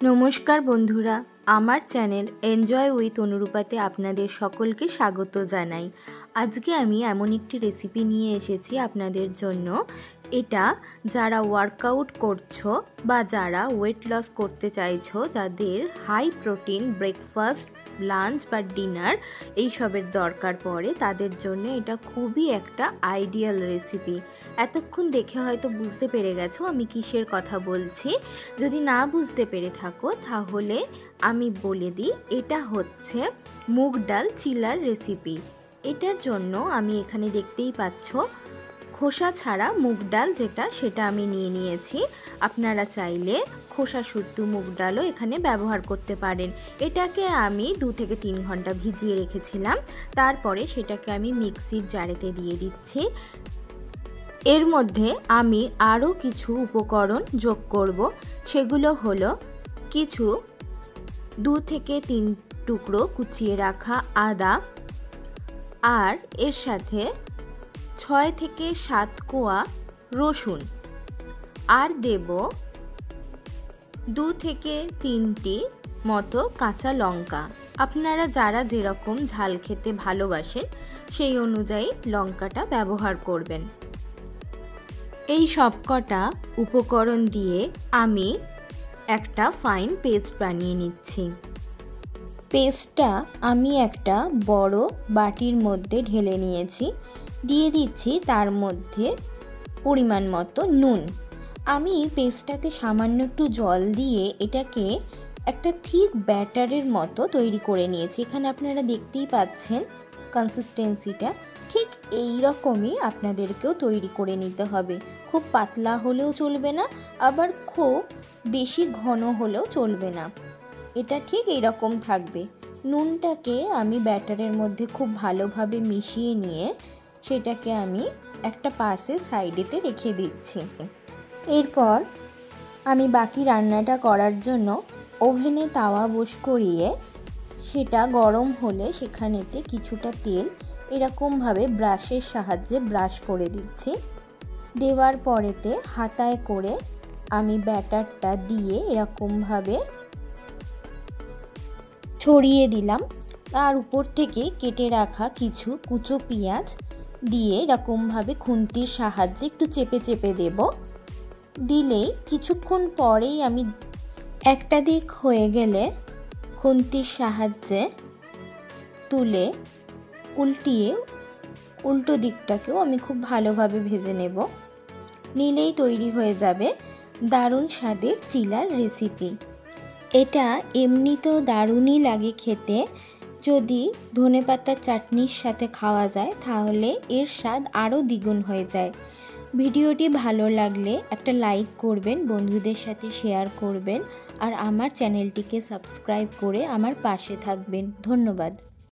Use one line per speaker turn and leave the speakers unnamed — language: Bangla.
নমস্কার বন্ধুরা, আমার চ্যানেল এনজয় উইথ অনুরূপাতে আপনাদের সকলকে স্বাগত জানাই। আজকে আমি এমন একটি রেসিপি নিয়ে এসেছি আপনাদের জন্য। এটা যারা ওয়ার্কআউট করছো বা যারা ওয়েট লস করতে চাইছো, যাদের হাই প্রোটিন ব্রেকফাস্ট, লাঞ্চ বা ডিনার এইসবের দরকার পড়ে, তাদের জন্য এটা খুবই একটা আইডিয়াল রেসিপি। এতক্ষণ দেখে হয়তো বুঝতে পেরে গেছো আমি কিসের কথা বলছি। যদি না বুঝতে পেরে থাকো তাহলে আমি বলে দিই, এটা হচ্ছে মুগ ডাল চিলার রেসিপি। এটার জন্য আমি এখানে দেখতেই পাচ্ছ খোসা ছাড়া মুগ ডাল, সেটা আমি নিয়ে নিয়েছি। আপনারা চাইলে খোসা শুদ্ধ মুগ ডালও এখানে ব্যবহার করতে পারেন। এটাকে আমি 2 থেকে 3 ঘন্টা ভিজিয়ে রেখেছিলাম। তারপরে সেটাকে আমি মিক্সির জারেতে দিয়ে দিচ্ছি। এর মধ্যে আমি আরও কিছু উপকরণ যোগ করব। সেগুলো হলো কিছু 2 থেকে 3 টুকরো কুচিয়ে রাখা আদা, আর এর সাথে 6 থেকে 7 কোয়া রসুন, আর দেব 2 থেকে 3টি মতো কাঁচা লঙ্কা। আপনারা যারা যেরকম ঝাল খেতে ভালোবাসেন সেই অনুযায়ী লঙ্কাটা ব্যবহার করবেন। এই সবকটা উপকরণ দিয়ে আমি একটা ফাইন পেস্ট বানিয়ে নিচ্ছি। পেস্টটা আমি একটা বড় বাটির মধ্যে ঢেলে নিয়েছি। দিয়ে দিচ্ছি তার মধ্যে পরিমাণ মতো নুন। আমি পেস্টটাতে সামান্য একটু জল দিয়ে এটাকে একটা থিক ব্যাটারের মতো তৈরি করে নিয়েছি। এখানে আপনারা দেখতেই পাচ্ছেন কনসিস্টেন্সিটা ঠিক এই রকমই আপনাদেরকেও তৈরি করে নিতে হবে। খুব পাতলা হলেও চলবে না, আবার খুব বেশি ঘন হলেও চলবে না। এটা ঠিক এই রকম থাকবে। নুনটাকে আমি ব্যাটারের মধ্যে খুব ভালোভাবে মিশিয়ে নিয়ে সেটাকে আমি একটা পাশে সাইডেতে রেখে দিচ্ছি। এরপর আমি বাকি রান্নাটা করার জন্য ওভেনে তাওয়া করিয়ে সেটা গরম হলে সেখানেতে কিছুটা তেল এরকমভাবে ব্রাশের সাহায্যে ব্রাশ করে দিচ্ছি। দেওয়ার পরেতে হাতায় করে আমি ব্যাটারটা দিয়ে এরকমভাবে ছড়িয়ে দিলাম। তার উপর থেকে কেটে রাখা কিছু কুচো পেঁয়াজ দিয়ে এরকমভাবে খুন্তির সাহায্যে একটু চেপে চেপে দেব। দিলেই কিছুক্ষণ পরেই আমি একটা দিক হয়ে গেলে খুন্তির সাহায্যে তুলে উল্টিয়ে উল্টো দিকটাকেও আমি খুব ভালোভাবে ভেজে নেব। নিলেই তৈরি হয়ে যাবে দারুণ স্বাদের চিলার রেসিপি। এটা এমনিতেও দারুণই লাগে খেতে। যদি ধনেপাতার চাটনির সাথে খাওয়া যায় তাহলে এর স্বাদ আরও দ্বিগুণ হয়ে যায়। ভিডিওটি ভালো লাগলে একটা লাইক করবেন, বন্ধুদের সাথে শেয়ার করবেন, আর আমার চ্যানেলটিকে সাবস্ক্রাইব করে আমার পাশে থাকবেন। ধন্যবাদ।